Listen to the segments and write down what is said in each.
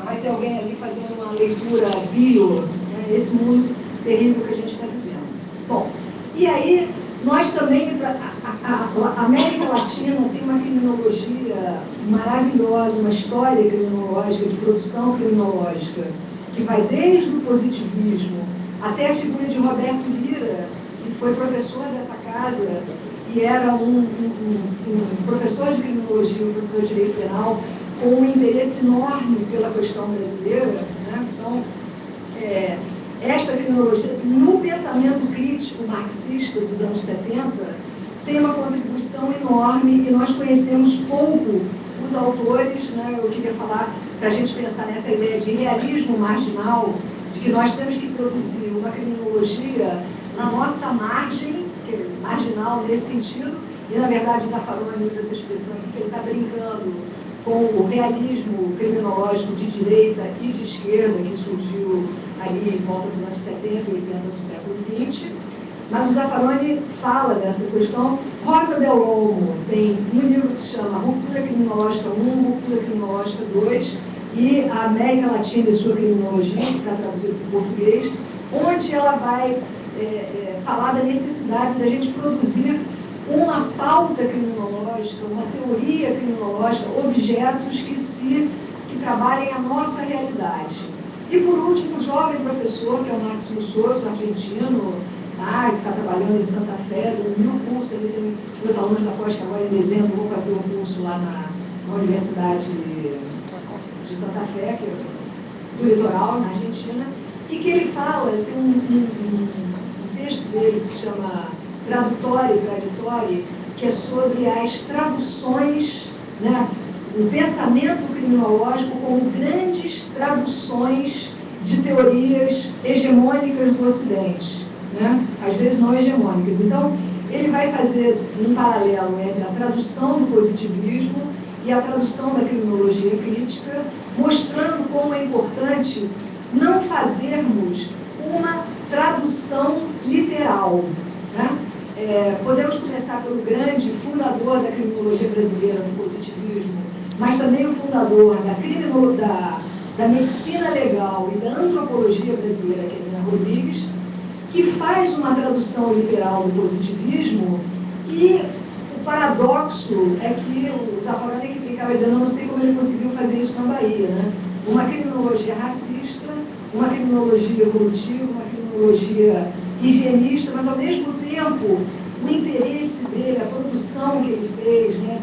vai ter alguém ali fazendo uma leitura bio, né, esse mundo terrível que a gente está vivendo. Bom, e aí nós também, a América Latina tem uma criminologia maravilhosa, uma história criminológica, de produção criminológica, que vai desde o positivismo até a figura de Roberto Lira, que foi professor dessa casa e era um professor de criminologia, um professor de direito penal, com um interesse enorme pela questão brasileira, né? Então, esta criminologia, no pensamento crítico marxista dos anos 70, tem uma contribuição enorme e nós conhecemos pouco os autores, né? Eu queria falar, para a gente pensar nessa ideia de realismo marginal, de que nós temos que produzir uma criminologia na nossa margem, que é marginal nesse sentido, e na verdade o Zaffaroni usa essa expressão aqui, que ele está brincando com o realismo criminológico de direita e de esquerda, que surgiu ali em volta dos anos 70 e 80 do século XX. Mas o Zaffaroni fala dessa questão. Rosa Del Olmo tem um livro que se chama Ruptura Criminológica 1, Ruptura Criminológica 2, e a América Latina e sua criminologia, que está traduzido para o português, onde ela vai falar da necessidade da gente produzir uma pauta criminológica, uma teoria criminológica, objetos que trabalhem a nossa realidade. E, por último, o jovem professor, que é o Máximo Souza, argentino, que está trabalhando em Santa Fé, dando 1000 cursos. Ele tem meus alunos da pós que agora em dezembro vão fazer um curso lá na Universidade de Santa Fé, que é do litoral, na Argentina, e que ele fala, ele tem um texto dele que se chama Tradutório e Traditório, que é sobre as traduções, né, o pensamento criminológico como grandes traduções de teorias hegemônicas do Ocidente, né, às vezes não hegemônicas. Então, ele vai fazer um paralelo entre a tradução do positivismo e a tradução da criminologia crítica, mostrando como é importante não fazermos uma tradução literal, né? Podemos começar pelo grande fundador da criminologia brasileira no positivismo, mas também o fundador da medicina legal e da antropologia brasileira, que é Nina Rodrigues, que faz uma tradução literal do positivismo. E o paradoxo é que o Zaffaroni que ficava dizendo, eu não sei como ele conseguiu fazer isso na Bahia, né? Uma criminologia racista, uma criminologia evolutiva, uma criminologia higienista, mas ao mesmo tempo o interesse dele, a produção que ele fez, né,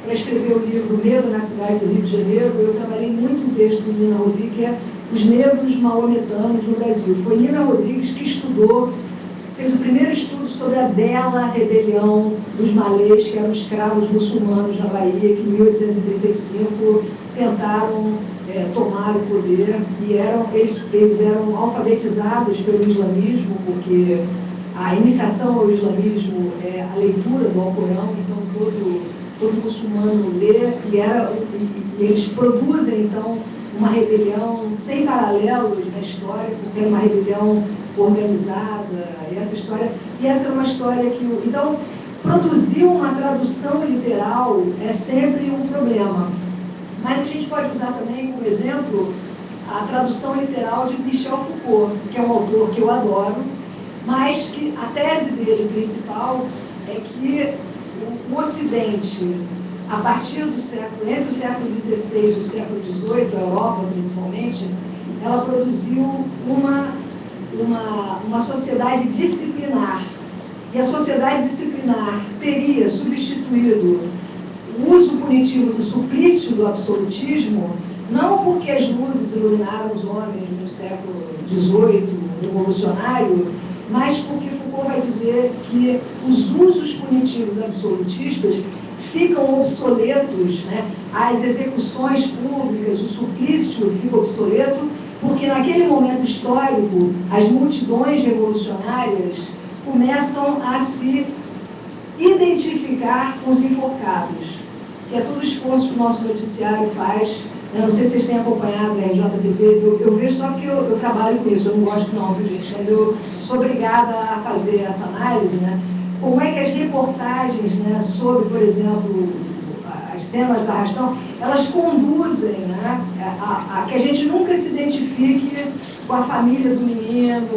para escrever o livro Medo na Cidade do Rio de Janeiro. Eu trabalhei muito um texto do Nina Rodrigues, que é Os Negros Maometanos no Brasil. Foi Nina Rodrigues que estudou, fez o primeiro estudo sobre a bela rebelião dos malês, que eram escravos muçulmanos na Bahia, que em 1835 tentaram tomar o poder, e eles eram alfabetizados pelo islamismo, porque a iniciação ao islamismo é a leitura do Alcorão, então todo muçulmano lê, e eles produzem, então, uma rebelião sem paralelos na história, porque é uma rebelião organizada, e essa é uma história que... Então, produzir uma tradução literal é sempre um problema. Mas a gente pode usar também como exemplo a tradução literal de Michel Foucault, que é um autor que eu adoro, mas que a tese dele principal é que o Ocidente, a partir do século, entre o século XVI e o século XVIII, a Europa principalmente, ela produziu uma sociedade disciplinar. E a sociedade disciplinar teria substituído o uso punitivo do suplício do absolutismo, não porque as luzes iluminaram os homens no século XVIII, revolucionário, mas porque Foucault vai dizer que os usos punitivos absolutistas ficam obsoletos, né? As execuções públicas, o suplício fica obsoleto, porque naquele momento histórico, as multidões revolucionárias começam a se identificar com os enforcados, que é todo o esforço que o nosso noticiário faz. Eu não sei se vocês têm acompanhado a RJTV, eu vejo só porque eu trabalho com isso, eu não gosto não, viu, gente? Mas eu sou obrigada a fazer essa análise, né? Como é que as reportagens, né, sobre, por exemplo, as cenas do arrastão, elas conduzem, né, a que a gente nunca se identifique com a família do menino,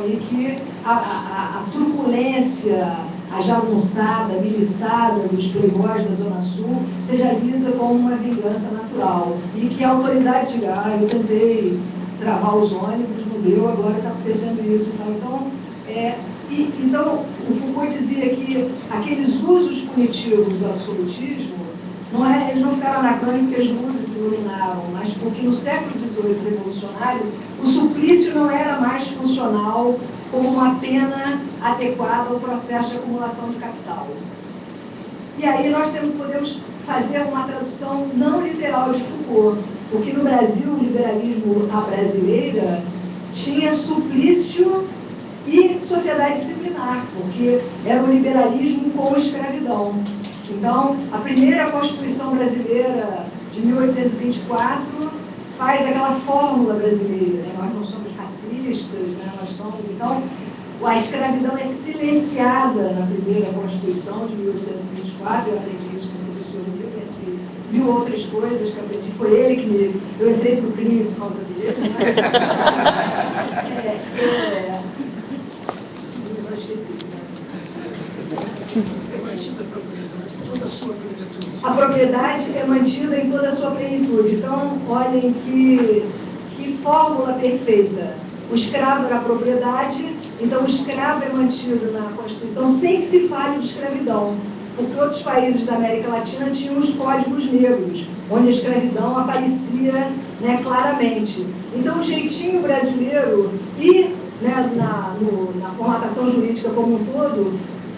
e que a truculência, a jagunçada, a miliçada dos playboys da Zona Sul seja lida como uma vingança natural. E que a autoridade diga, eu tentei travar os ônibus, não deu, agora está acontecendo isso. Então, o Foucault dizia que aqueles usos punitivos do absolutismo, eles não ficaram anacrônicos porque as luzes iluminavam, mas porque no século XVIII revolucionário, o suplício não era mais funcional como uma pena adequada ao processo de acumulação de capital. E aí nós podemos fazer uma tradução não literal de Foucault, porque no Brasil, o liberalismo à brasileira tinha suplício e sociedade disciplinar, porque era o liberalismo com escravidão. Então, a primeira Constituição brasileira de 1824 faz aquela fórmula brasileira, né? Nós não somos racistas, né? Nós somos... Então, a escravidão é silenciada na primeira Constituição de 1824, eu aprendi isso com o professor Nilo, entre mil outras coisas que eu aprendi, foi ele que eu entrei para o crime por causa dele, né? Eu esqueci, né? A propriedade é mantida em toda a sua plenitude. Então, olhem que fórmula perfeita. O escravo era a propriedade, então o escravo é mantido na Constituição sem que se fale de escravidão, porque outros países da América Latina tinham os códigos negros, onde a escravidão aparecia, né, claramente. Então, o jeitinho brasileiro e, né, na formatação jurídica como um todo,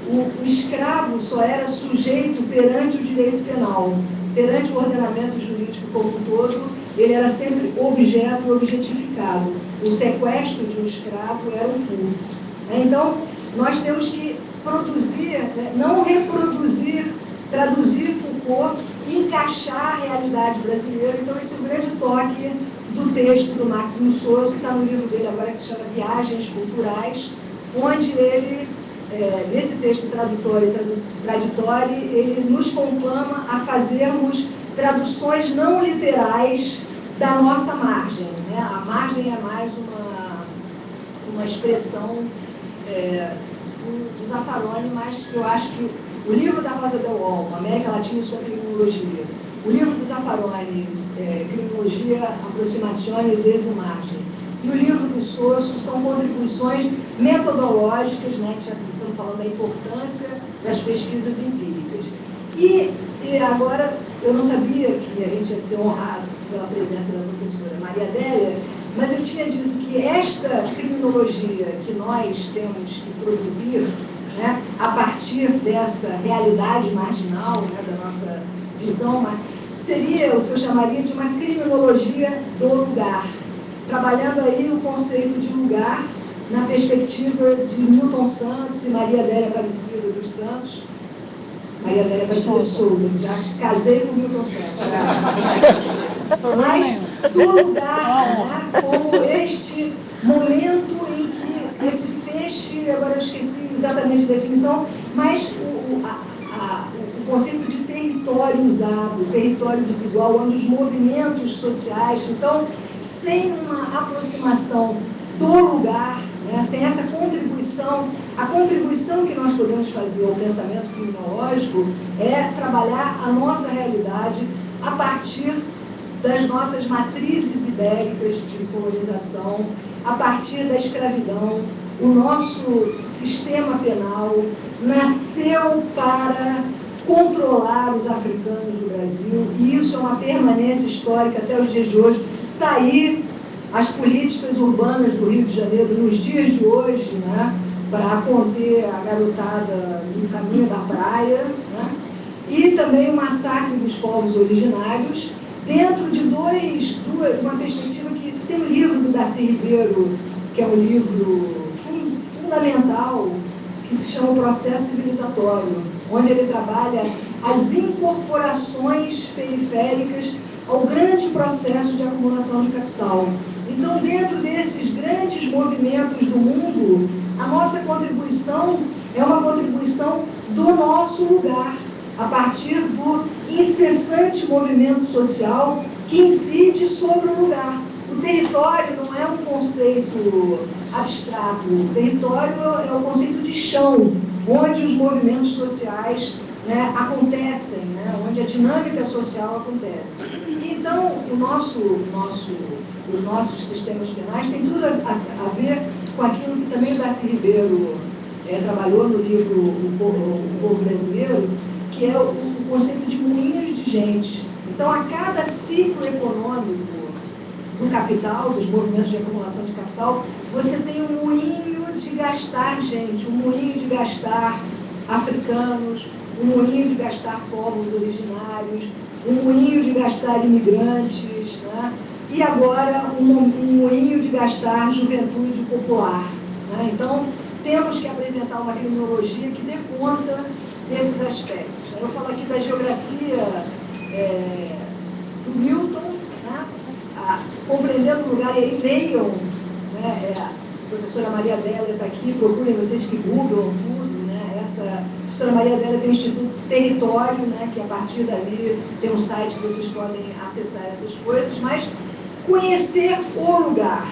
o escravo só era sujeito perante o direito penal. Perante o ordenamento jurídico como um todo, ele era sempre objeto e objetificado. O sequestro de um escravo era um furto. Então, nós temos que produzir, né, não reproduzir, traduzir Foucault, encaixar a realidade brasileira. Então, esse é o grande toque do texto do Máximo Souza, que está no livro dele agora, que se chama Viagens Culturais, onde ele, nesse texto tradutório e traditório, ele nos conclama a fazermos traduções não literais da nossa margem, né? A margem é mais uma expressão do Zaffaroni, mas eu acho que o livro da Rosa Del Olmo, América Latina e sua criminologia, o livro do Zaffaroni, Criminologia, Aproximações desde o Margem, e o livro do Sosso são contribuições metodológicas, né, que já estamos falando da importância das pesquisas empíricas. E agora, eu não sabia que a gente ia ser honrado pela presença da professora Maria Adélia, mas eu tinha dito que esta criminologia que nós temos que produzir, né, a partir dessa realidade marginal, né, da nossa visão, seria o que eu chamaria de uma criminologia do lugar, trabalhando aí o conceito de lugar na perspectiva de Milton Santos e Maria Adélia Aparecida dos Santos. Maria Adélia Aparecida de Souza, já casei com Milton Santos. Mas do lugar, né, como este momento em que esse feixe, agora eu esqueci exatamente a definição, mas o conceito de território usado, território desigual, onde os movimentos sociais, então, sem uma aproximação do lugar, né, sem essa contribuição, a contribuição que nós podemos fazer ao pensamento criminológico é trabalhar a nossa realidade a partir das nossas matrizes ibéricas de colonização, a partir da escravidão. O nosso sistema penal nasceu para controlar os africanos do Brasil, e isso é uma permanência histórica até os dias de hoje. Está aí as políticas urbanas do Rio de Janeiro nos dias de hoje, né, para conter a garotada no caminho da praia, né, e também o massacre dos povos originários, dentro de uma perspectiva que tem um livro do Darcy Ribeiro, que é um livro fundamental, que se chama O Processo Civilizatório, onde ele trabalha as incorporações periféricas ao grande processo de acumulação de capital. Então, dentro desses grandes movimentos do mundo, a nossa contribuição é uma contribuição do nosso lugar, a partir do incessante movimento social que incide sobre o lugar. O território não é um conceito abstrato, o território é o conceito de chão, onde os movimentos sociais, né, acontecem, né, onde a dinâmica social acontece. Então, os nossos sistemas penais têm tudo a ver com aquilo que também o Darcy Ribeiro trabalhou no livro O Povo Brasileiro, que é o conceito de moinhos de gente. Então, a cada ciclo econômico do capital, dos movimentos de acumulação de capital, você tem um moinho de gastar gente, um moinho de gastar africanos, um moinho de gastar povos originários, um moinho de gastar imigrantes, né? E agora um moinho de gastar juventude popular, né? Então, temos que apresentar uma criminologia que dê conta desses aspectos. Eu falo aqui da geografia do Milton, né? Compreendendo o lugar, e aí leiam, né? A professora Maria Adélia está aqui, procurem vocês que googlam tudo, né? A professora Maria Adélia tem o Instituto Território, né? Que a partir dali tem um site que vocês podem acessar essas coisas, mas conhecer o lugar,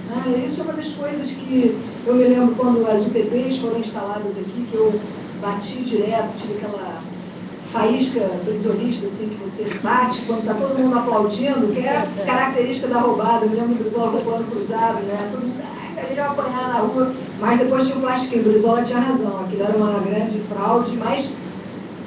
né? Isso é uma das coisas que eu me lembro quando as UPPs foram instaladas aqui, que eu bati direto, tive aquela faísca prisionista, assim, que você bate quando está todo mundo aplaudindo, que é a característica da roubada. Eu me lembro do Brizola roubando cruzado, né? Todo mundo, a gente vai apanhar na rua, mas depois tinha o plastiquinho. O Brizola tinha razão, aquilo era uma grande fraude, mas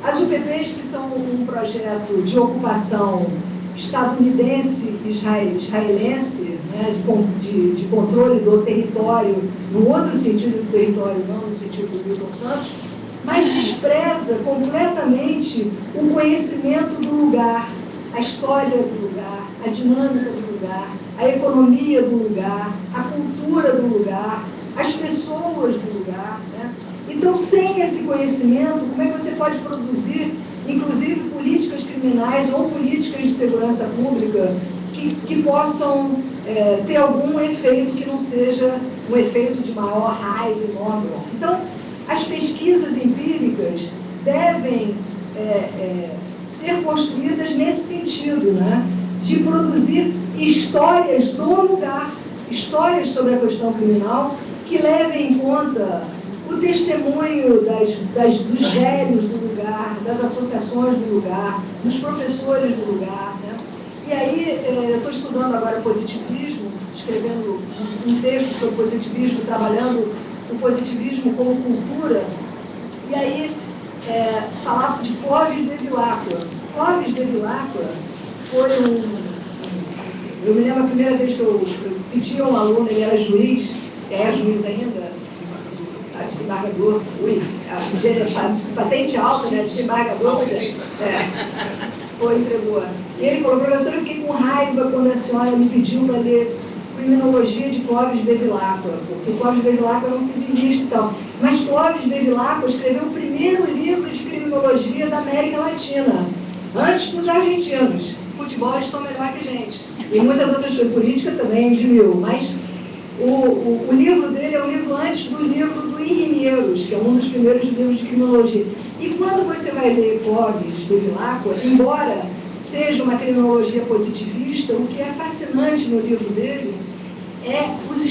as UPPs, que são um projeto de ocupação estadunidense e israelense, né, de controle do território, no outro sentido do território, não no sentido do Milton Santos, mas despreza completamente o conhecimento do lugar, a história do lugar, a dinâmica do lugar, a economia do lugar, a cultura do lugar, as pessoas do lugar, né? Então, sem esse conhecimento, como é que você pode produzir, inclusive, políticas criminais ou políticas de segurança pública que possam ter algum efeito que não seja um efeito de maior raiva e maior bronca? Então, as pesquisas empíricas devem ser construídas nesse sentido, né? De produzir histórias do lugar, histórias sobre a questão criminal que levem em conta o testemunho dos velhos do lugar, das associações do lugar, dos professores do lugar, né? E aí, eu estou estudando agora positivismo, escrevendo um texto sobre positivismo, trabalhando o positivismo como cultura, e aí falar de Clóvis Bevilacqua. Clóvis Bevilacqua foi eu me lembro a primeira vez que eu pedi a um aluno, ele era juiz, juiz ainda, desembargador, patente alta, né, desembargador, entregou. E ele falou: professor, eu fiquei com raiva quando a senhora me pediu para ler Criminologia de Clóvis Bevilacqua, porque Clóvis Bevilacqua era um civilista e tal. Mas Clóvis Bevilacqua escreveu o primeiro livro de criminologia da América Latina, antes dos argentinos. Futebol estão melhor que a gente. E muitas outras coisas, política também, de mil. Mas o livro dele é um livro antes do livro do Irrinheiros, que é um dos primeiros livros de criminologia. E quando você vai ler Clóvis Bevilacqua, embora seja uma criminologia positivista, o que é fascinante no livro dele é os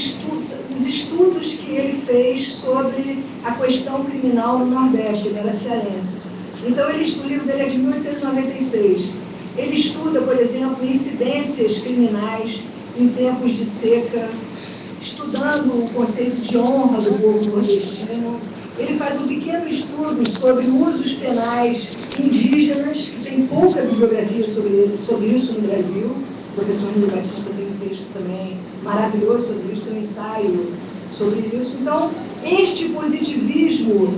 estudos que ele fez sobre a questão criminal no Nordeste. Ele era cearense. Então, o livro dele é de 1896. Ele estuda, por exemplo, incidências criminais em tempos de seca, estudando o conceito de honra do povo nordestino. Ele faz um pequeno estudo sobre usos penais indígenas, que tem pouca bibliografia sobre isso no Brasil. O professor Nilo Batista tem um texto também maravilhoso sobre isso, tem um ensaio sobre isso. Então, este positivismo,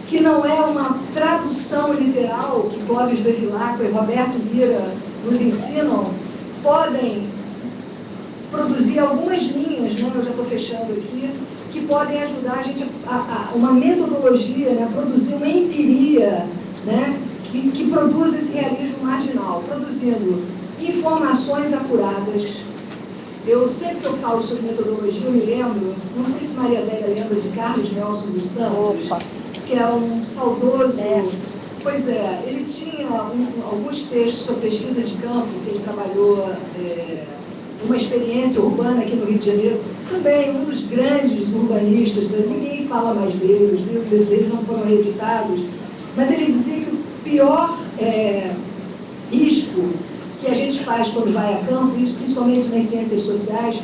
que não é uma tradução literal, que Clóvis Bevilacqua e Roberto Lira nos ensinam, podem produzir algumas linhas, né, eu já estou fechando aqui, que podem ajudar a gente a uma metodologia, né, a produzir uma empiria, né, que produz esse realismo marginal, produzindo informações apuradas. Eu sempre que eu falo sobre metodologia, eu me lembro, não sei se Maria Adélia lembra de Carlos Nelson dos Santos, que é um saudoso Pois é, ele tinha alguns textos sobre pesquisa de campo, que ele trabalhou uma experiência urbana aqui no Rio de Janeiro. Também um dos grandes urbanistas, ninguém fala mais dele, os livros dele não foram reeditados, mas ele dizia que o pior risco que a gente faz quando vai a campo, isso principalmente nas ciências sociais,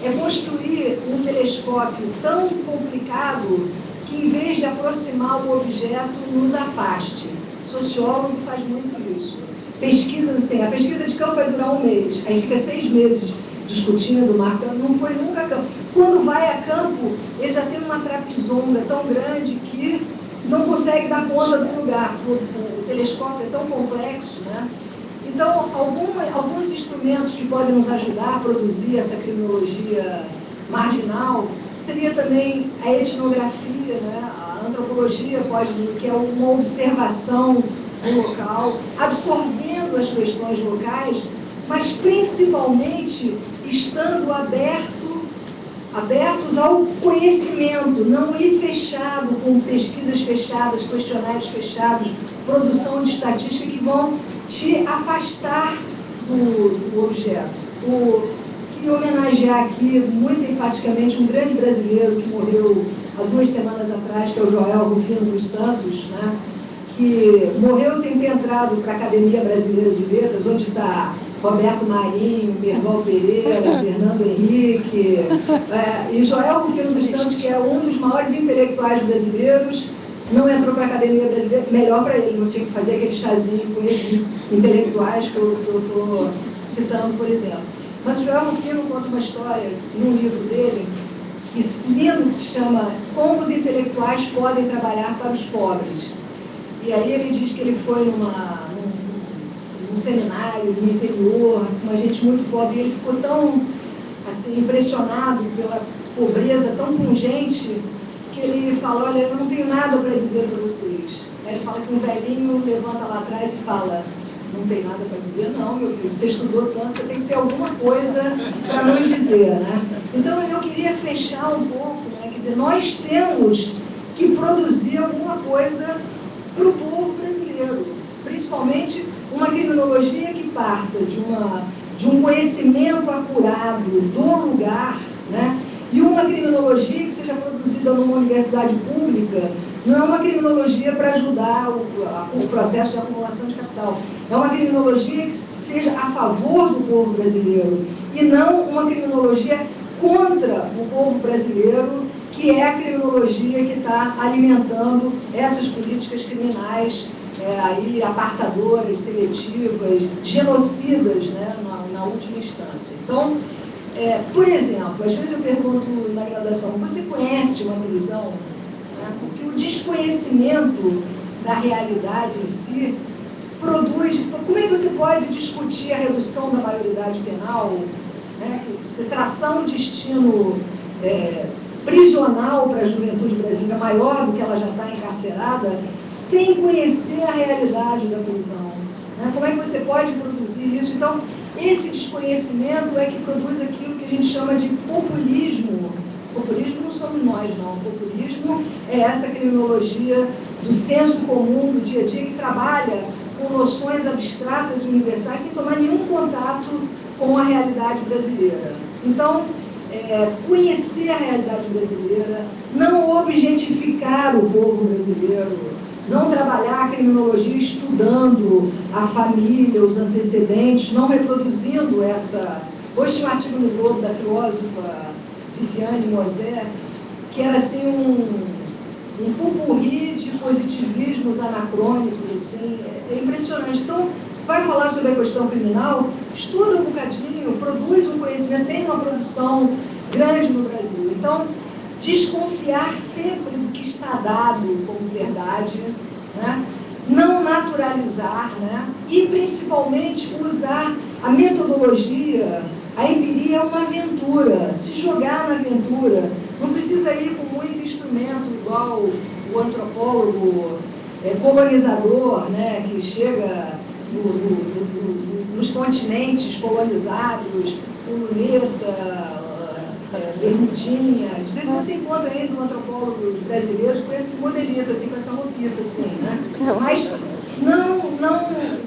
é construir um telescópio tão complicado que, em vez de aproximar o objeto, nos afaste. O sociólogo faz muito isso. Pesquisa, assim, a pesquisa de campo vai durar um mês, aí fica 6 meses discutindo, marcando, não foi nunca a campo. Quando vai a campo, ele já tem uma trapezonda tão grande que não consegue dar conta do lugar. O telescópio é tão complexo, né? Então, alguns instrumentos que podem nos ajudar a produzir essa criminologia marginal seria também a etnografia, né? A antropologia pode, que é uma observação do local, absorvendo as questões locais, mas principalmente estando abertos ao conhecimento, não ir fechado com pesquisas fechadas, questionários fechados, produção de estatística que vão te afastar do objeto. Queria homenagear aqui, muito enfaticamente, um grande brasileiro que morreu há 2 semanas atrás, que é o Joel Rufino dos Santos, né? Que morreu sem ter entrado para a Academia Brasileira de Letras, onde está Roberto Marinho, Berval Pereira, Fernando Henrique, e Joel Rufino dos Santos, que é um dos maiores intelectuais brasileiros, não entrou para a Academia Brasileira, melhor para ele, não tinha que fazer aquele chazinho com esses intelectuais que eu estou citando, por exemplo. Mas o Joel Rufino conta uma história, num livro dele, lindo, que se chama Como os Intelectuais Podem Trabalhar para os Pobres. E aí ele diz que ele foi num seminário no interior, com uma gente muito pobre, e ele ficou tão assim, impressionado pela pobreza tão pungente, que ele fala, olha, eu não tenho nada para dizer para vocês. Aí ele fala que um velhinho levanta lá atrás e fala, não tem nada para dizer? Não, meu filho, você estudou tanto, você tem que ter alguma coisa para nos dizer, né? Então eu queria fechar um pouco, né? Quer dizer, nós temos que produzir alguma coisa para o povo brasileiro, principalmente uma criminologia que parta de um conhecimento acurado do lugar, né? E uma criminologia que seja produzida numa universidade pública não é uma criminologia para ajudar o processo de acumulação de capital, é uma criminologia que seja a favor do povo brasileiro e não uma criminologia contra o povo brasileiro, que é a criminologia que está alimentando essas políticas criminais aí apartadoras, seletivas, genocidas, né, na última instância. Então, por exemplo, às vezes eu pergunto na graduação, você conhece uma prisão? Né? Porque o desconhecimento da realidade em si produz... Como é que você pode discutir a redução da maioridade penal, né? Você traçar um destino prisional para a juventude brasileira maior do que ela já está encarcerada, sem conhecer a realidade da prisão? Né? Como é que você pode produzir isso? Então, esse desconhecimento é que produz aquilo que a gente chama de populismo. Populismo não somos nós, não. Populismo é essa criminologia do senso comum, do dia a dia, que trabalha com noções abstratas e universais sem tomar nenhum contato com a realidade brasileira. Então, conhecer a realidade brasileira, não objetificar o povo brasileiro, não trabalhar a criminologia estudando a família, os antecedentes, não reproduzindo essa... Hoje tinha um artigo no Globo da filósofa Viviane Mosé, que era assim um pupurri de positivismos anacrônicos, assim, é impressionante. Então, vai falar sobre a questão criminal, estuda um bocadinho, produz um conhecimento, tem uma produção grande no Brasil. Então, desconfiar sempre do que está dado como verdade, né? Não naturalizar, né? E principalmente usar a metodologia, a empiria é uma aventura, se jogar na aventura, não precisa ir com muito instrumento igual o antropólogo colonizador, né? Que chega nos continentes colonizados, com luneta, bermudinha. De vez em quando você encontra ainda um antropólogo brasileiro com esse modelito, assim, com essa roupita, assim, né? não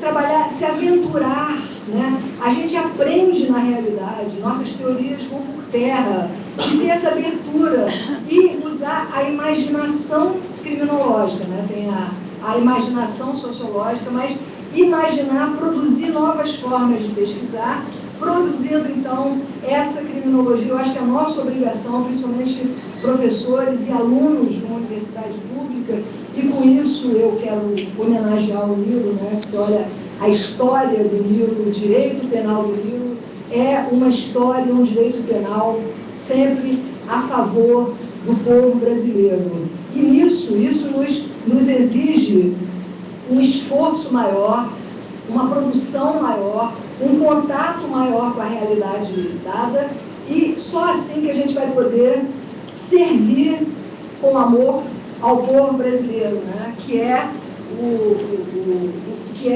trabalhar, se aventurar, né? A gente aprende na realidade, nossas teorias vão por terra, e ter essa abertura e usar a imaginação criminológica, né? Tem a imaginação sociológica, mas imaginar, produzir novas formas de pesquisar, produzindo, então, essa criminologia. Eu acho que é a nossa obrigação, principalmente professores e alunos de uma universidade pública, e com isso eu quero homenagear o Nilo, né? Porque, olha, a história do Nilo, o direito penal do Nilo, é uma história, um direito penal sempre a favor do povo brasileiro. E nisso, isso nos exige um esforço maior, uma produção maior, um contato maior com a realidade dada, e só assim que a gente vai poder servir com amor ao povo brasileiro, né? que é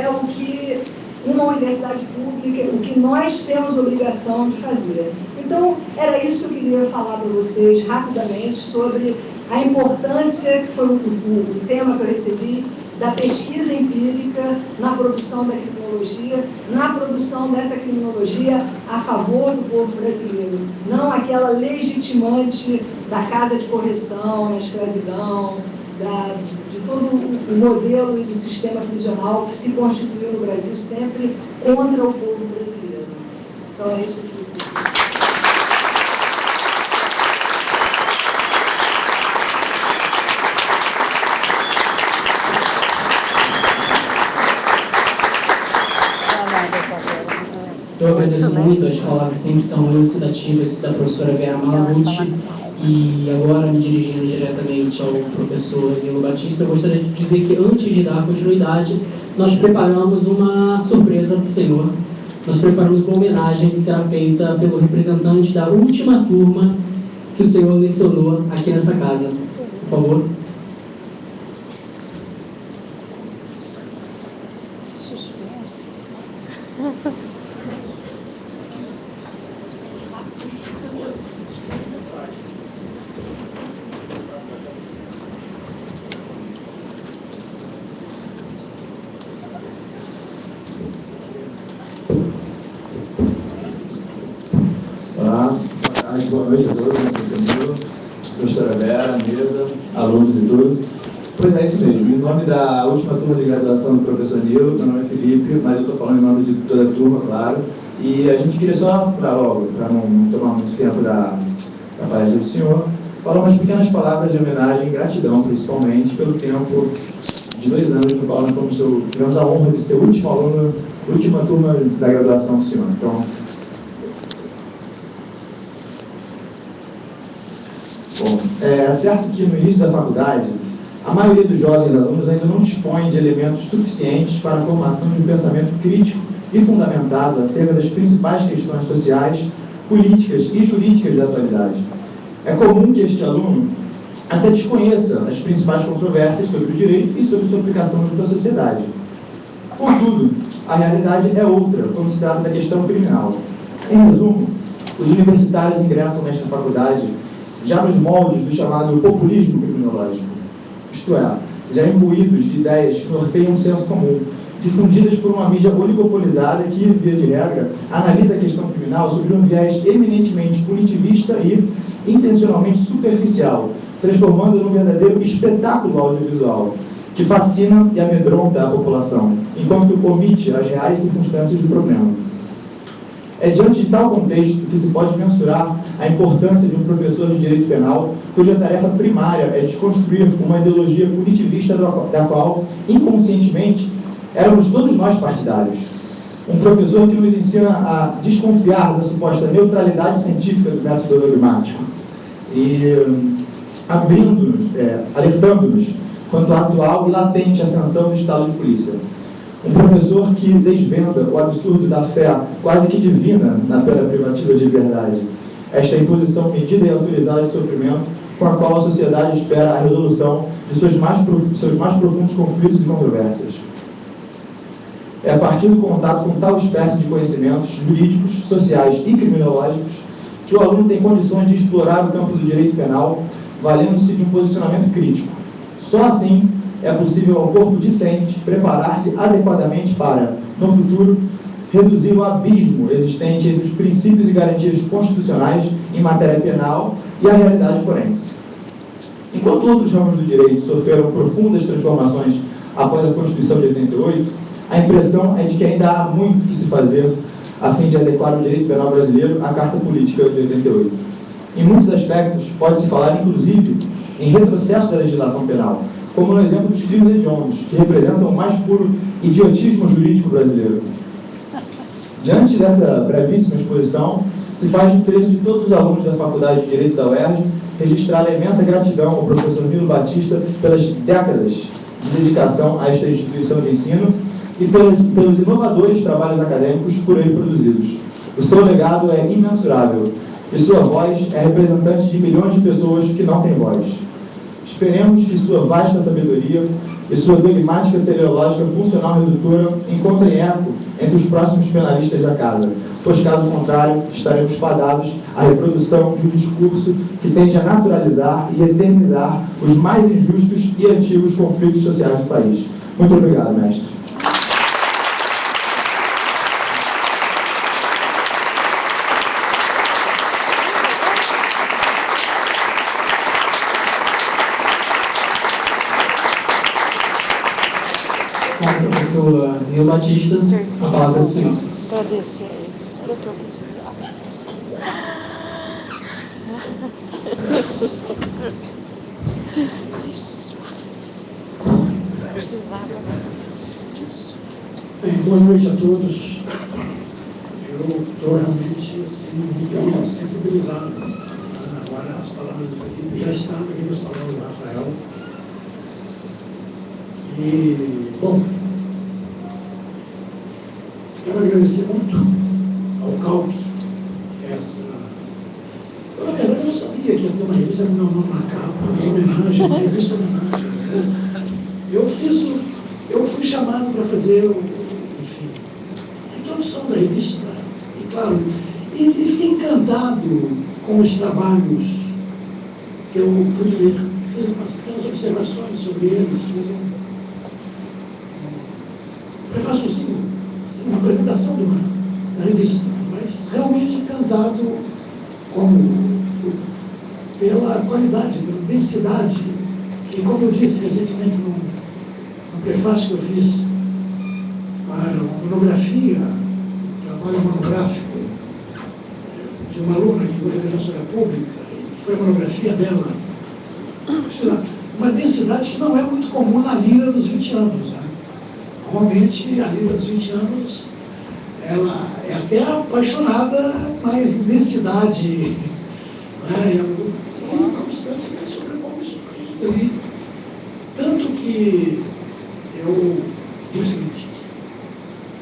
o que uma universidade pública, o que nós temos obrigação de fazer. Então, era isso que eu queria falar para vocês rapidamente sobre a importância, que foi o tema que eu recebi, da pesquisa empírica na produção da criminologia, na produção dessa criminologia a favor do povo brasileiro, não aquela legitimante da casa de correção, na escravidão, de todo o modelo e do sistema prisional que se constituiu no Brasil sempre contra o povo brasileiro. Então é isso que eu queria dizer. Eu agradeço muito as palavras sempre tão elucidativas da professora Vera Malaguti, e agora me dirigindo diretamente ao professor Nilo Batista, eu gostaria de dizer que antes de dar continuidade, nós preparamos uma surpresa para o senhor. Nós preparamos uma homenagem que será feita pelo representante da última turma que o senhor lecionou aqui nessa casa. Por favor. Suspense. Olá, boa noite a todos, professora Vera, mesa, alunos e tudo. Pois é, isso mesmo. Em nome da última turma de graduação do professor Nilo, meu nome é Felipe, mas eu estou falando em nome de toda a turma, claro. E a gente queria só, para não tomar muito tempo da palestra do senhor, falar umas pequenas palavras de homenagem e gratidão, principalmente, pelo tempo de 2 anos no qual nós tivemos a honra de ser o último aluno, última turma da graduação do senhor. Então, bom, é certo que no início da faculdade, a maioria dos jovens alunos ainda não dispõe de elementos suficientes para a formação de um pensamento crítico e fundamentado acerca das principais questões sociais, políticas e jurídicas da atualidade. É comum que este aluno até desconheça as principais controvérsias sobre o direito e sobre sua aplicação junto à sociedade. Contudo, a realidade é outra quando se trata da questão criminal. Em resumo, os universitários ingressam nesta faculdade já nos moldes do chamado populismo criminológico, isto é, já imbuídos de ideias que norteiam o senso comum, difundidas por uma mídia oligopolizada que, via de regra, analisa a questão criminal sob um viés eminentemente punitivista e intencionalmente superficial, transformando num verdadeiro espetáculo audiovisual, que fascina e amedronta a população, enquanto omite as reais circunstâncias do problema. É diante de tal contexto que se pode mensurar a importância de um professor de direito penal, cuja tarefa primária é desconstruir uma ideologia punitivista da qual, inconscientemente, éramos todos nós partidários. Um professor que nos ensina a desconfiar da suposta neutralidade científica do método dogmático e alertando-nos quanto à atual e latente ascensão do estado de polícia. Um professor que desvenda o absurdo da fé quase que divina na pena privativa de liberdade, esta imposição medida e autorizada de sofrimento com a qual a sociedade espera a resolução de seus mais profundos conflitos e controvérsias. É a partir do contato com tal espécie de conhecimentos jurídicos, sociais e criminológicos que o aluno tem condições de explorar o campo do direito penal, valendo-se de um posicionamento crítico. Só assim é possível ao corpo discente preparar-se adequadamente para, no futuro, reduzir o abismo existente entre os princípios e garantias constitucionais em matéria penal e a realidade forense. Enquanto outros ramos do direito sofreram profundas transformações após a Constituição de 88, a impressão é de que ainda há muito que se fazer a fim de adequar o direito penal brasileiro à Carta Política de 88. Em muitos aspectos, pode-se falar, inclusive, em retrocesso da legislação penal, como no exemplo dos crimes hediondos, que representam o mais puro idiotismo jurídico brasileiro. Diante dessa brevíssima exposição, se faz de interesse de todos os alunos da Faculdade de Direito da UERJ registrar a imensa gratidão ao professor Milo Batista pelas décadas de dedicação a esta instituição de ensino e pelos inovadores trabalhos acadêmicos por ele produzidos. O seu legado é imensurável e sua voz é representante de milhões de pessoas que não têm voz. Esperemos que sua vasta sabedoria e sua dogmática teleológica funcional redutora encontrem eco entre os próximos penalistas da casa, pois, caso contrário, estaremos fadados à reprodução de um discurso que tende a naturalizar e eternizar os mais injustos e antigos conflitos sociais do país. Muito obrigado, mestre. Professor Milo Batista, a palavra é do senhor. Agradecer a ele. Era o que eu precisava. Precisava disso. Bem, boa noite a todos. Eu estou realmente assim, muito sensibilizado. Agora as palavras aqui já estão aqui nas palavras do Rafael. E, bom, quero agradecer muito ao CALP essa. Eu, na verdade, eu não sabia que ia ter uma revista com meu nome na capa, uma homenagem, uma revista homenagem. Eu fui chamado para fazer, enfim, a introdução da revista. E, claro, e fiquei encantado com os trabalhos que eu pude ler. Fiz umas pequenas observações sobre eles, prefáciozinho, assim, uma apresentação da revista, mas realmente encantado pela qualidade, pela densidade, e como eu disse recentemente no prefácio que eu fiz para uma monografia, um trabalho monográfico de uma aluna que hoje é defensora pública, e foi a monografia dela, uma densidade que não é muito comum na Lira dos 20 anos, né? Normalmente, a Lira dos 20 anos, ela é até apaixonada, mas em densidade, né? E não obstante, me surpreende ali. Tanto que eu digo o seguinte: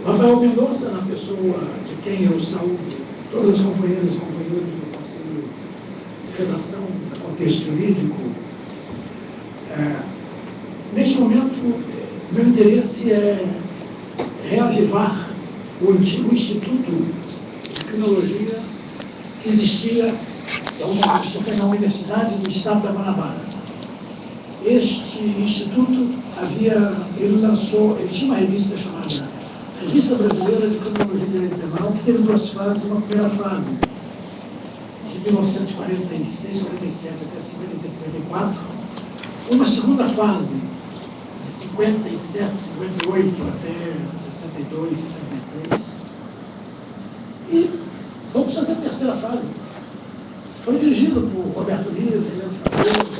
Rafael Mendonça, na pessoa de quem eu saúdo todas as companheiras e companheiros do Conselho de Redação, do Contexto Jurídico, neste momento, meu interesse é reavivar o antigo Instituto de Criminologia que existia na Universidade do Estado da Guanabara. Este instituto ele tinha uma revista chamada Revista Brasileira de Criminologia e Direito Penal, que teve duas fases. Uma primeira fase, de 1946, 47 até 50 e 54, uma segunda fase, de 57, 58 até 62, 63. E vamos fazer a terceira fase. Foi dirigido por Roberto Lira, Leandro Fabioso,